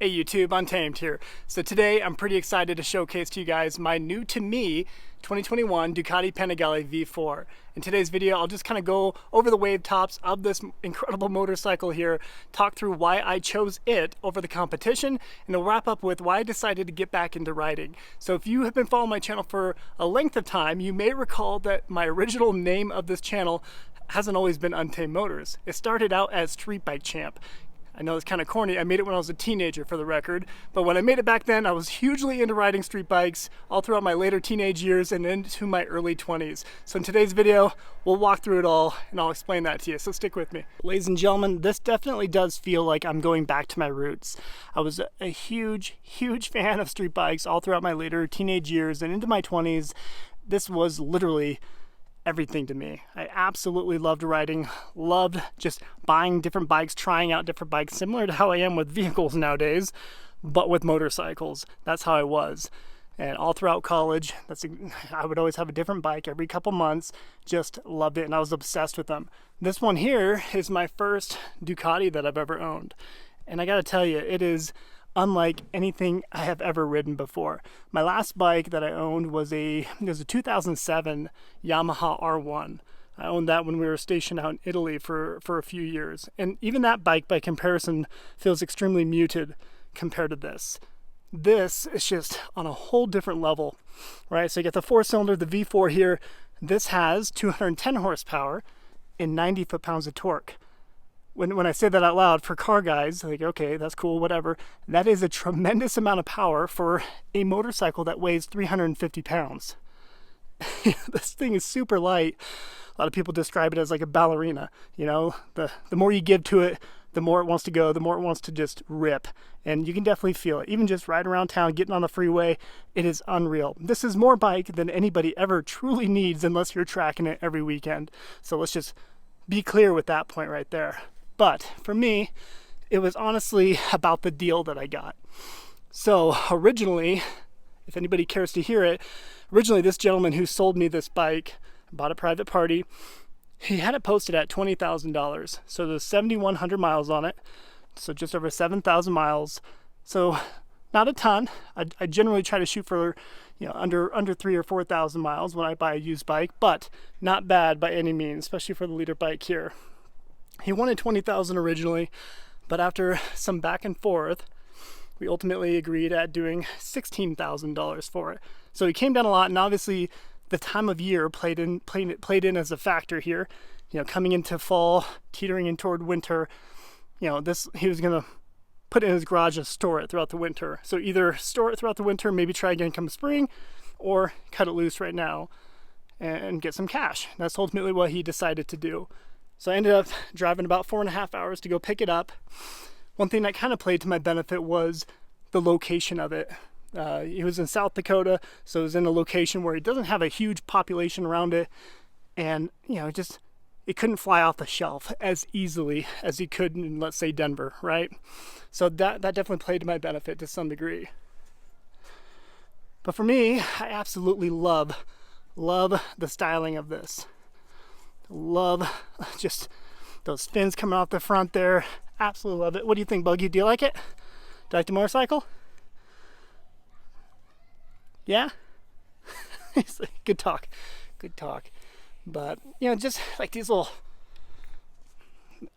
Hey YouTube, Untamed here. So today I'm pretty excited to showcase to you guys my new to me 2021 Ducati Panigale V4. In today's video, I'll just kind of go over the wave tops of this incredible motorcycle here, talk through why I chose it over the competition, and I'll wrap up with why I decided to get back into riding. So if you have been following my channel for a length of time, you may recall that my original name of this channel hasn't always been Untamed Motors. It started out as Street Bike Champ. I know it's kind of corny. I made it when I was a teenager, for the record, but when I made it back then, I was hugely into riding street bikes all throughout my later teenage years and into my early 20s. So in today's video, we'll walk through it all and I'll explain that to you, so stick with me. Ladies and gentlemen, this definitely does feel like I'm going back to my roots. I was a huge fan of street bikes all throughout my later teenage years and into my 20s. This was literally everything to me. I absolutely loved riding, loved just buying different bikes, trying out different bikes, similar to how I am with vehicles nowadays, but with motorcycles. That's how I was. And all throughout college, I would always have a different bike every couple months, just loved it, and I was obsessed with them. This one here is my first Ducati that I've ever owned. And I gotta tell you, it is unlike anything I have ever ridden before. My last bike that I owned was a 2007 Yamaha R1. I owned that when we were stationed out in Italy for a few years. And even that bike, by comparison, feels extremely muted compared to this. This is just on a whole different level, right? So you got the 4-cylinder, the V4 here. This has 210 horsepower and 90 foot-pounds of torque. When I say that out loud, for car guys, like, okay, that's cool, whatever. That is a tremendous amount of power for a motorcycle that weighs 350 pounds. This thing is super light. A lot of people describe it as like a ballerina. You know, the more you give to it, the more it wants to go, the more it wants to just rip. And you can definitely feel it. Even just riding around town, getting on the freeway, it is unreal. This is more bike than anybody ever truly needs unless you're tracking it every weekend. So let's just be clear with that point right there. But for me, it was honestly about the deal that I got. So originally, if anybody cares to hear it, originally this gentleman who sold me this bike, bought a private party, he had it posted at $20,000. So there's 7,100 miles on it. So just over 7,000 miles. So not a ton. I generally try to shoot for, you know, under 3,000 or 4,000 miles when I buy a used bike, but not bad by any means, especially for the leader bike here. He wanted $20,000 originally, but after some back and forth, we ultimately agreed at doing $16,000 for it. So he came down a lot, and obviously the time of year played in as a factor here. You know, coming into fall, teetering in toward winter. You know, he was gonna put it in his garage and store it throughout the winter. So either store it throughout the winter, maybe try again come spring, or cut it loose right now and get some cash. That's ultimately what he decided to do. So I ended up driving about 4.5 hours to go pick it up. One thing that kind of played to my benefit was the location of it. He was in South Dakota, so it was in a location where it doesn't have a huge population around it. And, you know, it couldn't fly off the shelf as easily as it could in, let's say, Denver, right? So that definitely played to my benefit to some degree. But for me, I absolutely love the styling of this. Love just those fins coming off the front there. Absolutely love it. What do you think, Buggy? Do you like it? Do you like the motorcycle? Yeah? Good talk. But, you know, just like these little,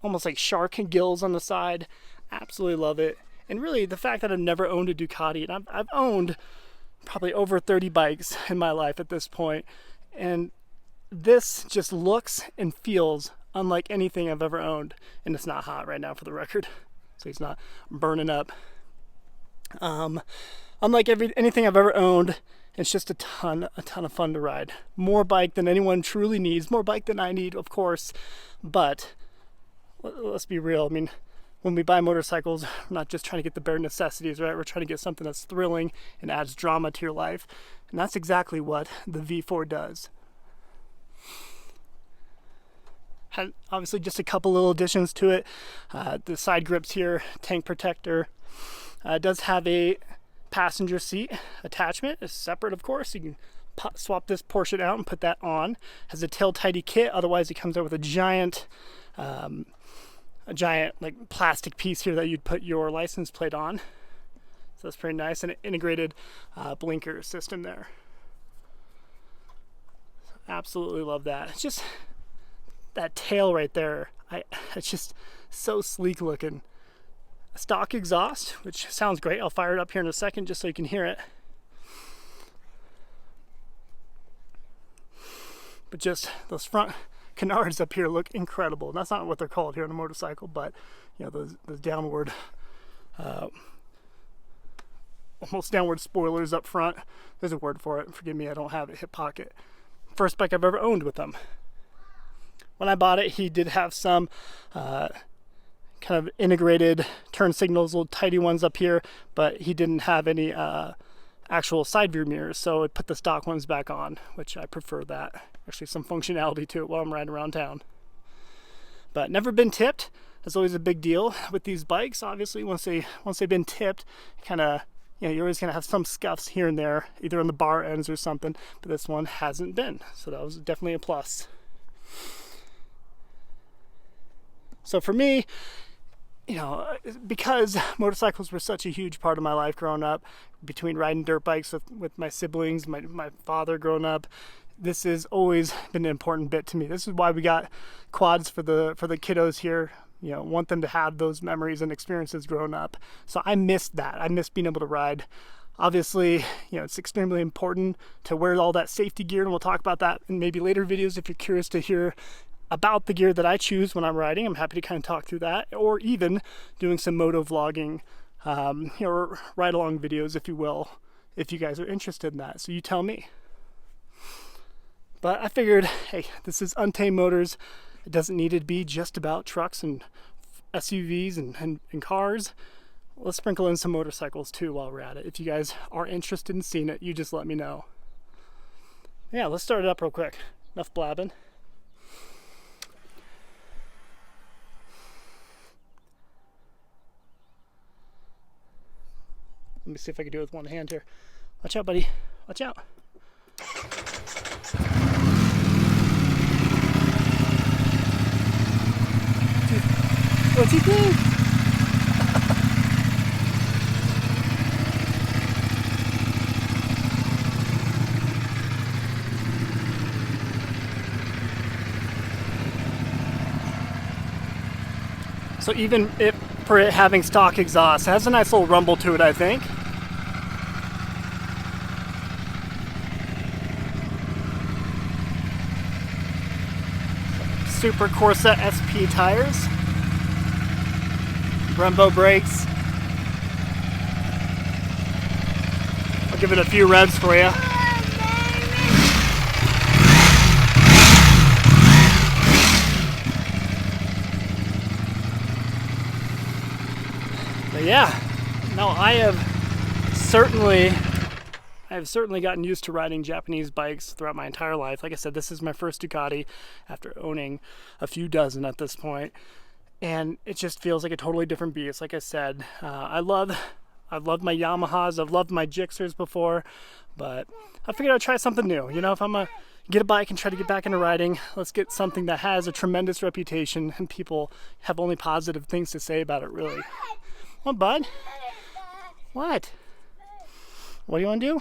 almost like shark gills on the side. Absolutely love it. And really, the fact that I've never owned a Ducati, and I've owned probably over 30 bikes in my life at this point, and this just looks and feels unlike anything I've ever owned. And it's not hot right now, for the record, so he's not burning up. Unlike anything I've ever owned, it's just a ton of fun to ride. More bike than anyone truly needs, more bike than I need, of course, but let's be real. I mean, when we buy motorcycles, we're not just trying to get the bare necessities, right? We're trying to get something that's thrilling and adds drama to your life, and that's exactly what the V4 does. Had obviously just a couple little additions to it. The side grips here, tank protector. It does have a passenger seat attachment. It's separate, of course. You can swap this portion out and put that on. Has a tail tidy kit. Otherwise, it comes out with a giant like plastic piece here that you'd put your license plate on. So that's pretty nice, and an integrated blinker system there. Absolutely love that. It's just that tail right there. It's just so sleek looking. Stock exhaust, which sounds great. I'll fire it up here in a second just so you can hear it. But just those front canards up here look incredible. That's not what they're called here on a motorcycle, but you know, those downward, almost downward spoilers up front. There's a word for it. Forgive me, I don't have it. Hip pocket. First bike I've ever owned with them. When I bought it, he did have some kind of integrated turn signals, little tidy ones up here, but he didn't have any actual side view mirrors, so I put the stock ones back on, which I prefer that. Actually, some functionality to it while I'm riding around town. But never been tipped. That's always a big deal with these bikes. Obviously, once they've been tipped, kind of, you know, you're always gonna have some scuffs here and there, either on the bar ends or something. But this one hasn't been, so that was definitely a plus. So for me, you know, because motorcycles were such a huge part of my life growing up, between riding dirt bikes with my siblings, my father growing up, this has always been an important bit to me. This is why we got quads for the kiddos here. You know, want them to have those memories and experiences growing up. So I missed that. I missed being able to ride. Obviously, you know, it's extremely important to wear all that safety gear, and we'll talk about that in maybe later videos if you're curious to hear about the gear that I choose when I'm riding. I'm happy to kind of talk through that, or even doing some moto vlogging, or ride along videos, if you will, if you guys are interested in that. So you tell me. But I figured, hey, this is Untamed Motors. It doesn't need to be just about trucks and SUVs and cars. Let's sprinkle in some motorcycles too while we're at it. If you guys are interested in seeing it, you just let me know. Yeah, let's start it up real quick. Enough blabbing. Let me see if I can do it with one hand here. Watch out, buddy. Watch out. What's he doing? So even for it having stock exhaust, it has a nice little rumble to it, I think. Super Corsa SP tires. Brembo brakes. I'll give it a few revs for you. But yeah, no, I have certainly gotten used to riding Japanese bikes throughout my entire life. Like I said, this is my first Ducati after owning a few dozen at this point. And it just feels like a totally different beast. Like I said, I've loved my Yamahas, I've loved my Gixxers before, but I figured I'd try something new. You know, if I'm gonna get a bike and try to get back into riding, let's get something that has a tremendous reputation and people have only positive things to say about it, really. What, bud? What? What do you want to do?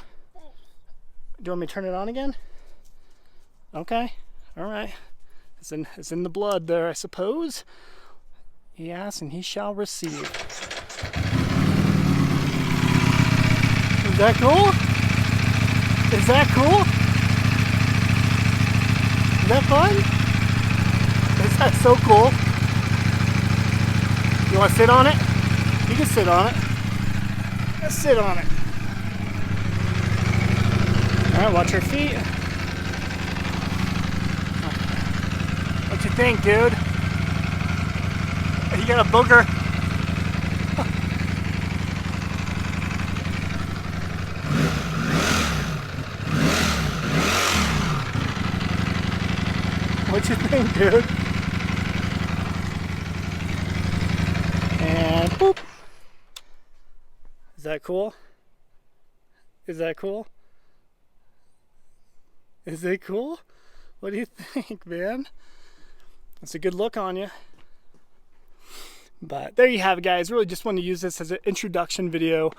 Do you want me to turn it on again? Okay, all right. It's in the blood there, I suppose. He asks and he shall receive. Is that cool? Is that cool? Is that fun? Is that so cool? You want to sit on it? You can sit on it. Let's sit on it. Alright, watch your feet. What you think, dude? You got a booger. What you think, dude? And boop. Is that cool? Is that cool? Is it cool? What do you think, man? That's a good look on you. But there you have it, guys. Really just wanted to use this as an introduction video.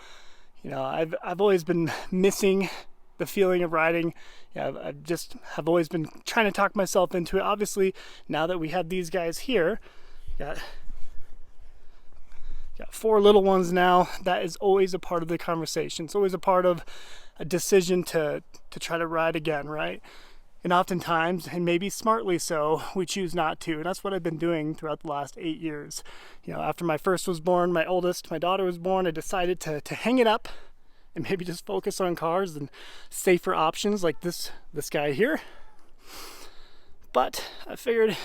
You know, I've always been missing the feeling of riding. Yeah, I've just have always been trying to talk myself into it. Obviously, now that we have these guys here, got 4 little ones now, that is always a part of the conversation. It's always a part of a decision to try to ride again, right? And oftentimes, and maybe smartly so, we choose not to. And that's what I've been doing throughout the last 8 years. You know, after my first was born, my oldest, my daughter was born, I decided to hang it up and maybe just focus on cars and safer options like this guy here. But I figured,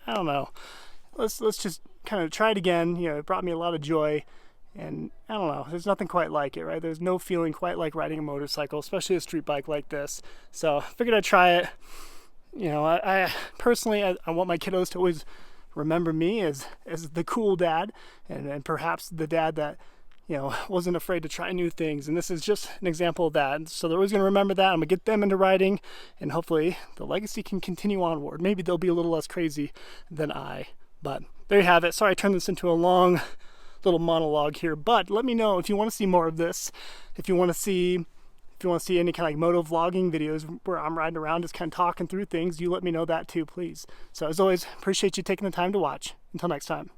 I don't know, let's just kind of try it again. You know, it brought me a lot of joy, and I don't know, there's nothing quite like it, right? There's no feeling quite like riding a motorcycle, especially a street bike like this. So I figured I'd try it. You know, I personally, I want my kiddos to always remember me as the cool dad, and perhaps the dad that, you know, wasn't afraid to try new things. And this is just an example of that. So they're always going to remember that. I'm going to get them into riding, and hopefully the legacy can continue onward. Maybe they'll be a little less crazy than I. But there you have it. Sorry I turned this into a long little monologue here, but let me know if you want to see more of this. If you want to see any kind of like moto vlogging videos where I'm riding around just kind of talking through things, you let me know that too, please. So as always, appreciate you taking the time to watch. Until next time.